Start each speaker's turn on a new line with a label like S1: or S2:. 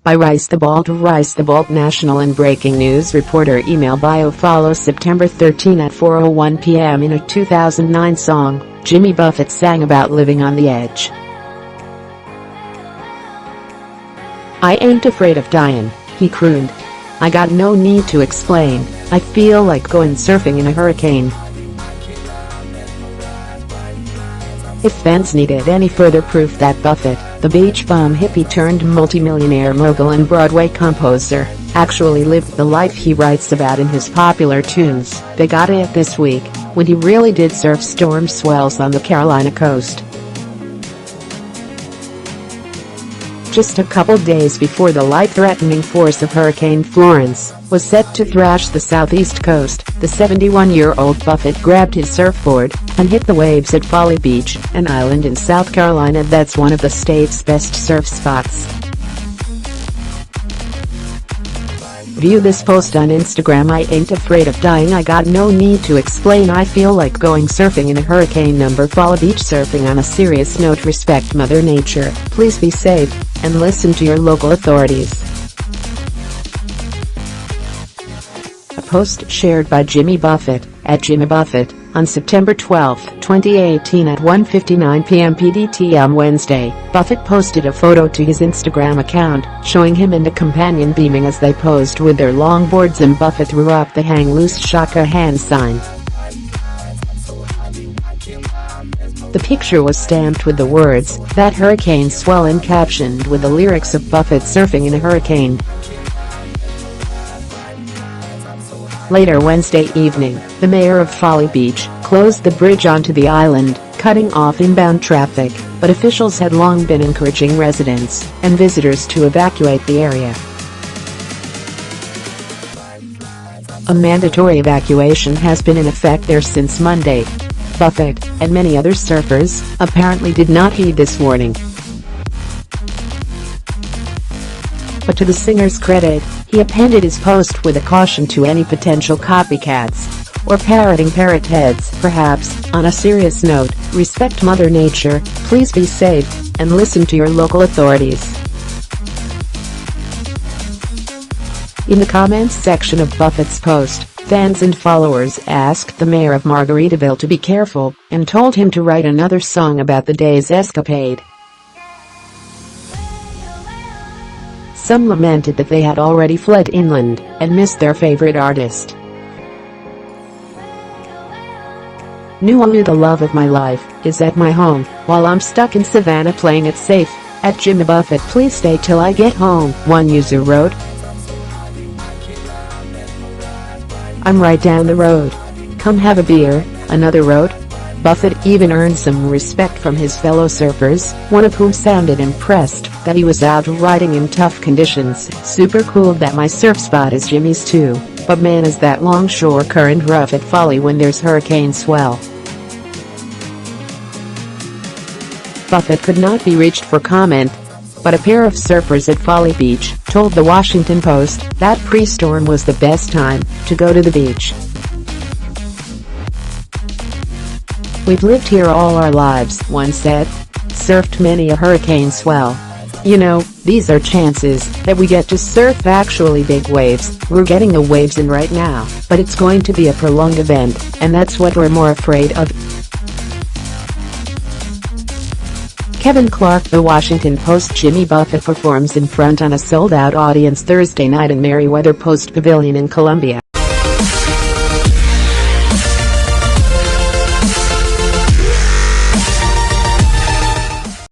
S1: By Rice the Ball to Rice the Ball. National and breaking news reporter email bio follows. September 13 at 4:01 p.m. In a 2009 song, Jimmy Buffett sang about living on the edge. "I ain't afraid of dying," he crooned. "I got no need to explain, I feel like going surfing in a hurricane." If fans needed any further proof that Buffett, the beach bum hippie turned multimillionaire mogul and Broadway composer, actually lived the life he writes about in his popular tunes, they got it this week, when he really did surf storm swells on the Carolina coast. Just a couple days before the life-threatening force of Hurricane Florence was set to thrash the southeast coast, the 71-year-old Buffett grabbed his surfboard and hit the waves at Folly Beach, an island in South Carolina that's one of the state's best surf spots. View this post on Instagram. "I ain't afraid of dying, I got no need to explain, I feel like going surfing in a hurricane." Folly Beach. Surfing. On a serious note, respect Mother Nature, please be safe, and listen to your local authorities. A post shared by Jimmy Buffett, at Jimmy Buffett, on September 12, 2018 at 1:59 p.m. PDT on Wednesday. Buffett posted a photo to his Instagram account, showing him and a companion beaming as they posed with their longboards, and Buffett threw up the hang loose shaka hand sign. The picture was stamped with the words, "That hurricane swell," and captioned with the lyrics of Buffett surfing in a hurricane. Later Wednesday evening, the mayor of Folly Beach closed the bridge onto the island, cutting off inbound traffic, but officials had long been encouraging residents and visitors to evacuate the area. A mandatory evacuation has been in effect there since Monday. Buffett, and many other surfers, apparently did not heed this warning. But to the singer's credit, he appended his post with a caution to any potential copycats, or parroting parrot heads. "Perhaps, on a serious note, respect Mother Nature, please be safe, and listen to your local authorities." In the comments section of Buffett's post, fans and followers asked the mayor of Margaritaville to be careful, and told him to write another song about the day's escapade. Some lamented that they had already fled inland and missed their favorite artist. "Knew only the love of my life is at my home, while I'm stuck in Savannah playing it safe. At Jimmy Buffett, please stay till I get home," one user wrote. "I'm right down the road. Come have a beer," another wrote. Buffett even earned some respect from his fellow surfers, one of whom sounded impressed that he was out riding in tough conditions. "Super cool that my surf spot is Jimmy's too, but man is that longshore current rough at Folly when there's hurricane swell." Buffett could not be reached for comment, but a pair of surfers at Folly Beach told the Washington Post that pre-storm was the best time to go to the beach. "We've lived here all our lives," one said. "Surfed many a hurricane swell. You know, these are chances that we get to surf actually big waves. We're getting the waves in right now, but it's going to be a prolonged event, and that's what we're more afraid of." Kevin Clark. The Washington Post. Jimmy Buffett performs in front on a sold-out audience Thursday night in Merriweather Post Pavilion in Columbia.